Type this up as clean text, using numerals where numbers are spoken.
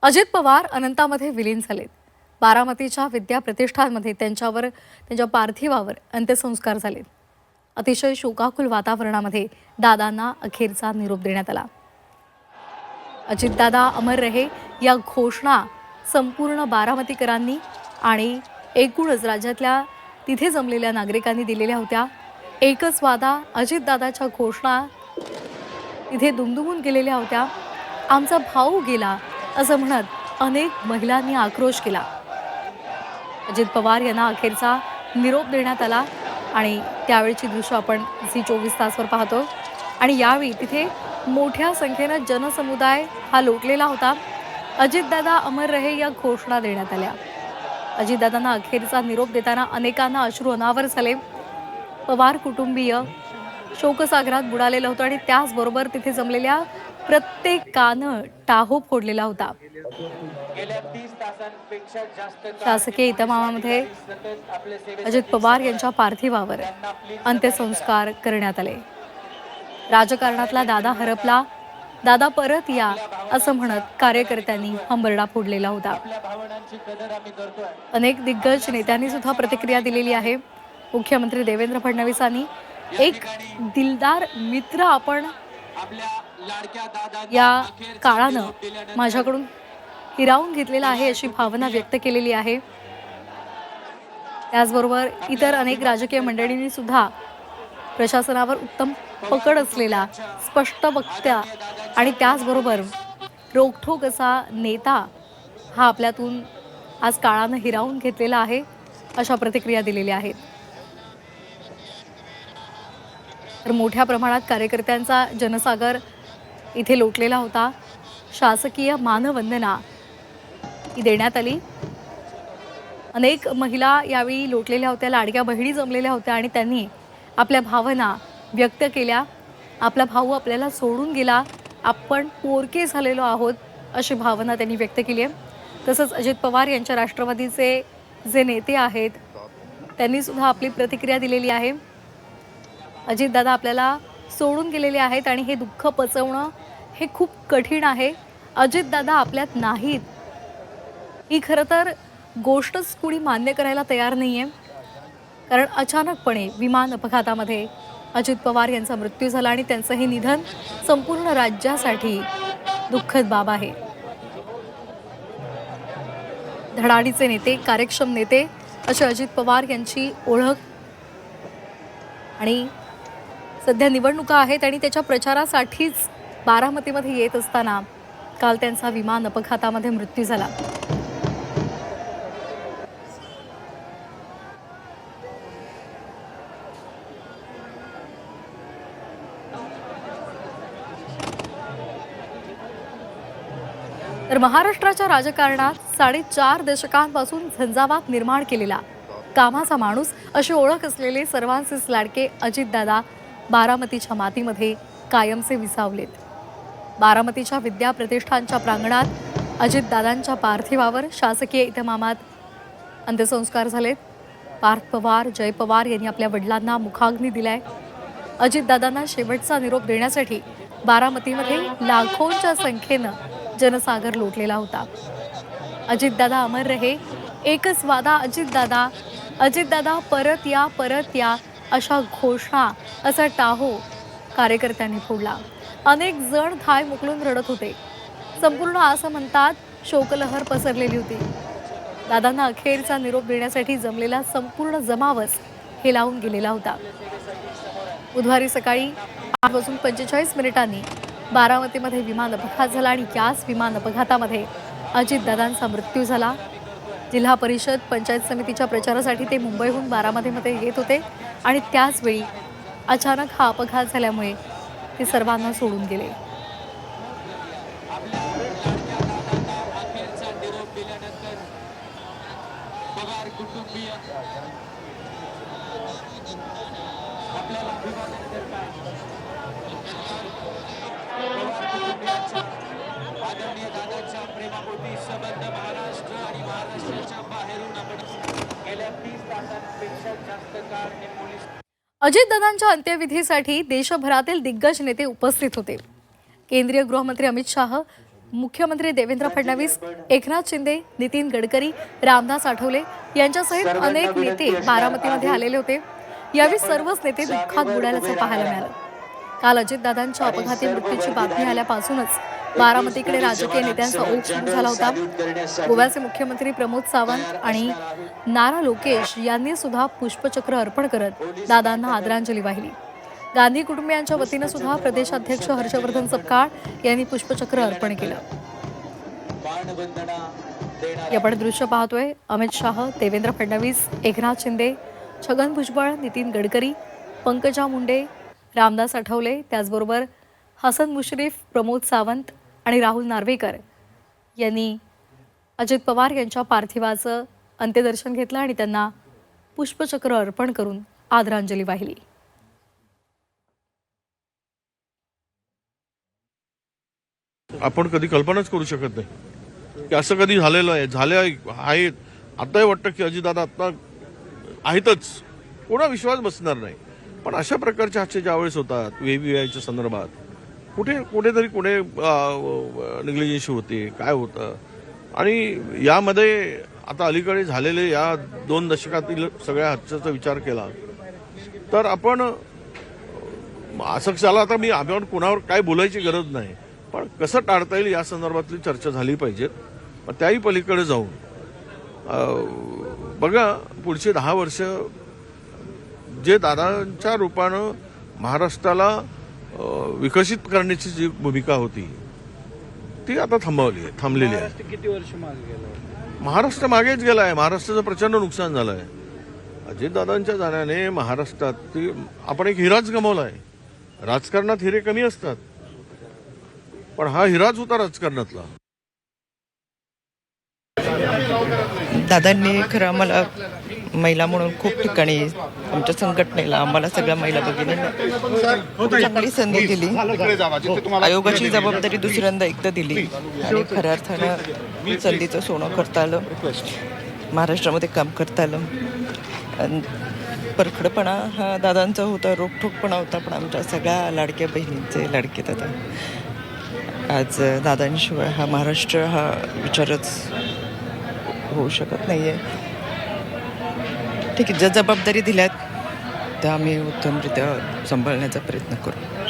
अजित पवार अनंतामध्ये विलीन झालेत। बारामतीच्या विद्या प्रतिष्ठानमध्ये त्यांच्या पार्थिवावर अंत्यसंस्कार झालेत। अतिशय शोकाकुल वातावरणामध्ये दादांना अखेरचा निरोप देण्यात आला। अजितदादा अमर रहे या घोषणा संपूर्ण बारामतीकरांनी आणि एकूणच राज्यातल्या तिथे जमलेल्या नागरिकांनी दिलेल्या होत्या। एकच वादा अजितदादाच्या घोषणा तिथे दुमदुमून गेलेल्या होत्या। आमचा भाऊ गेला असं म्हणत अनेक महिलांनी आक्रोश केला। अजित पवार यांना अखेरचा निरोप देण्यात आला आणि त्यावेळची दृश्य आपण झी24 तासवर पाहतो आणि यावेळी तिथे मोठ्या संख्येने जनसमुदाय हा लोटलेला होता। अजितदादा अमर रहे या घोषणा देण्यात आल्या। अजितदादांना अखेरचा निरोप देताना अनेकांना अश्रू अनावर झाले। पवार कुटुंबीय शोकसागरात बुडालेलं होतं आणि त्याचबरोबर तिथे जमलेल्या प्रत्येकानं टाहो फोडलेला होता। शासकीय इतमामामध्ये अजित पवार यांच्या पार्थिवावर अंत्यसंस्कार करण्यात आले। राजकारणातला दादा हरपला, दादा परत या असं म्हणत कार्यकर्त्यांनी हंबरडा फोडलेला होता। अनेक दिग्गज नेत्यांनी सुद्धा प्रतिक्रिया दिलेली आहे। मुख्यमंत्री देवेंद्र फडणवीसांनी एक दिलदार मित्र आपण या काळानं माझ्याकडून हिरावून घेतलेला आहे अशी भावना व्यक्त केलेली आहे। त्याचबरोबर इतर अनेक राजकीय मंडळींनी सुद्धा प्रशासनावर उत्तम पकड असलेला स्पष्ट वक्त्या आणि त्याचबरोबर रोखठोक असा नेता हा आपल्यातून आज काळानं हिरावून घेतलेला आहे अशा प्रतिक्रिया दिलेल्या आहेत। तर मोठ्या प्रमाणात कार्यकर्त्यांचा जनसागर इथे लोटलेला होता। शासकीय मानवंदना ही देण्यात आली। अनेक महिला यावेळी लोटलेल्या होत्या, लाडक्या बहिणी जमलेल्या होत्या आणि त्यांनी आपल्या भावना व्यक्त केल्या। आपला भाऊ आपल्याला सोडून गेला, आपण पोरके झालेलो आहोत अशी भावना त्यांनी व्यक्त केली आहे। तसंच अजित पवार यांच्या राष्ट्रवादीचे जे नेते आहेत त्यांनी सुद्धा आपली प्रतिक्रिया दिलेली आहे। अजितदादा आपल्याला सोडून गेलेले आहेत आणि हे दुःख पचवणं हे खूप कठीण आहे। अजितदादा आपल्यात नाहीत ही खरं तर गोष्टच कुणी मान्य करायला तयार नाहीये, कारण अचानकपणे विमान अपघातामध्ये अजित पवार यांचा मृत्यू झाला आणि त्यांचं हे निधन संपूर्ण राज्यासाठी दुःखद बाब आहे। धडाडीचे नेते, कार्यक्षम नेते असे अजित पवार यांची ओळख आणि सध्या निवडणुका आहेत आणि त्याच्या प्रचारासाठीच बारामतीमध्ये येत असताना काल त्यांचा विमान अपघातामध्ये मृत्यू झाला। तर महाराष्ट्राच्या राजकारणात 4.5 दशकांपासून झंझावात निर्माण केलेला कामाचा माणूस अशी ओळख असलेले सर्वांचेच लाडके अजितदादा बारामतीच्या मातीमध्ये कायमचे विसावलेत। बारामतीच्या विद्या प्रतिष्ठानच्या प्रांगणात अजितदादांच्या पार्थिवावर शासकीय इतमामात अंत्यसंस्कार झालेत। पार्थ पवार, जय पवार यांनी आपल्या वडिलांना मुखाग्नी दिलाय। अजितदादांना शेवटचा निरोप देण्यासाठी बारामतीमध्ये लाखोंच्या संख्येनं जनसागर लोटलेला होता। अजितदादा अमर रहे, एकच वादा अजितदादा, अजितदादा परत या अशा घोषणा, असा टाहो कार्यकर्त्यांनी फोडला। अनेक जण थाय मोकळून रडत होते। संपूर्ण असं म्हणतात शोकलहर पसरलेली होती। दादांना अखेरचा निरोप देण्यासाठी जमलेला संपूर्ण जमावच हेलावून गेलेला होता। बुधवारी सकाळी 8:45 बारामतीमध्ये विमान अपघात झाला आणि याच विमान अपघातामध्ये अजितदादांचा मृत्यू झाला। जिल्हा परिषद पंचायत समितीच्या प्रचारासाठी ते मुंबईहून बारामतीमध्ये येत होते आणि त्याचवेळी अचानक हा अपघात झाल्यामुळे ते सर्वांना सोडून गेले। आदरणीय दादाच्या प्रेमापोटी संबंध महाराष्ट्र आणि महाराष्ट्राच्या बाहेरून आपण गेल्या 30 तासांपेक्षा जास्त काळ हे पोलीस अजितदादांच्या अंत्यविधीसाठी देशभरातील दिग्गज नेते उपस्थित होते। केंद्रीय गृहमंत्री अमित शाह, मुख्यमंत्री देवेंद्र फडणवीस, एकनाथ शिंदे, नितीन गडकरी, रामदास आठवले यांच्यासहित अनेक नेते बारामतीमध्ये आलेले होते. यावेळी सर्वच नेते दुःखात बुडाल्याचं पाहायला मिळालं. काल अजितदादांच्या अपघाती मृत्यूची बातमी आल्यापासूनच बारामतीकडे राजकीय नेत्यांचा ओघ सुरू झाला होता. गोव्याचे मुख्यमंत्री प्रमोद सावंत आणि नारा लोकेश यांनी सुद्धा पुष्पचक्र अर्पण करत दादांना आदरांजली वाहिली. गांधी कुटुंबियांच्या वतीनं सुद्धा प्रदेशाध्यक्ष हर्षवर्धन सपकाळ यांनी पुष्पचक्र अर्पण केलं. आपण दृश्य पाहतोय. अमित शाह, देवेंद्र फडणवीस, एकनाथ शिंदे, छगन भुजबळ, नितीन गडकरी, पंकजा मुंडे, रामदास आठवले, त्याचबरोबर हसन मुश्रीफ, प्रमोद सावंत आणि राहुल नार्वेकर यांनी अजित पवार यांच्या पार्थिवाचं अंत्यदर्शन घेतलं आणि त्यांना पुष्पचक्र अर्पण करून आदरांजली वाहिली. आपण कधी कल्पनाच करू शकत नाही की असं कधी झालेलं आहे. आताही वाटतं की अजितदादा आता आहेतच, कोणा विश्वास बसणार नाही. पण अशा प्रकारचे हादसे ज्यावेळेस होतात वेबीआयच्या संदर्भात कुठेतरी निग्लिजन्सी होते, काय होतं. आणि यामध्ये आता अलीकडे झालेले या 2 दशकातील सगळ्या हादशाचा विचार केला तर आपण असं झालं. आता आपण कोणावर काय बोलायची गरज नाही, पण कसं टाळता येईल या संदर्भातली चर्चा झाली पाहिजे. त्याही पलीकडे जाऊन बघा, पुढचे 10 वर्ष जे दादांच्या रूपानं महाराष्ट्राला विकसित करण्याची जी भूमिका होती ती आता थांबलेली आहे. किती वर्ष मागे गेलं? महाराष्ट्र मागेच गेला आहे. महाराष्ट्राचं प्रचंड नुकसान झालं आहे. अजितदादांच्या जाण्याने महाराष्ट्रात आपण एक हिराच गमावला आहे. राजकारणात हिरे कमी असतात, पण हा हिराच होता राजकारणातला. दादांनी खरं आम्हाला महिला म्हणून खूप ठिकाणी आमच्या संघटनेला आम्हाला सगळ्या महिला भगिनींना चांगली संधी दिली. आयोगाची जबाबदारी दुसऱ्यांदा एकदा दिली आणि खऱ्या अर्थानं संधीचं सोनं करता आलं. महाराष्ट्रामध्ये काम करता आलं. परखडपणा हा दादांचा होता, रोखठोकपणा होता, पण आमच्या सगळ्या लाडक्या बहिणींचे लाडके दादा. आज दादांशिवाय हा महाराष्ट्र हा विचारच होऊ शकत नाही आहे. ठीक आहे, ज्या जबाबदारी दिल्यात त्या आम्ही उत्तमरित्या सांभाळण्याचा प्रयत्न करू.